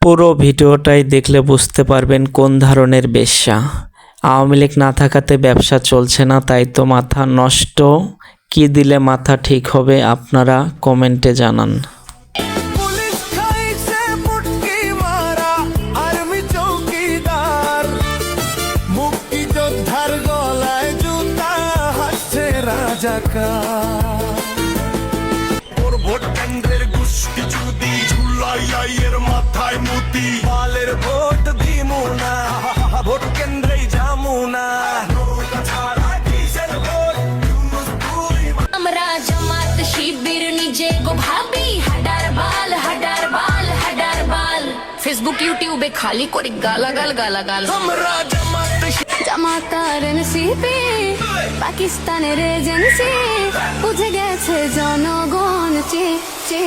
পুরো ভিডিওটাই দেখলে বুঝতে পারবেন কোন ধরনের বেশ্যা। আওয়ামী লীগ না থাকাতে ব্যবসা চলছে না, তাই তো মাথা নষ্ট। কি দিলে মাথা ঠিক হবে আপনারা কমেন্টে জানান। মাথায় মুতি পালের ভোট দিমু না, ভোট কেন্দ্রে যামু না। আমরা জামাত শিবির নিজে গো ভাবি হাডার বাল হাডার বাল হাডার বাল। ফেসবুক ইউটিউবে খালি করে গালাগাল গালাগাল। আমরা জামাত আর এনসিপি পাকিস্তানের এজেন্সি, বুঝে গেছে জনগণ চে চে।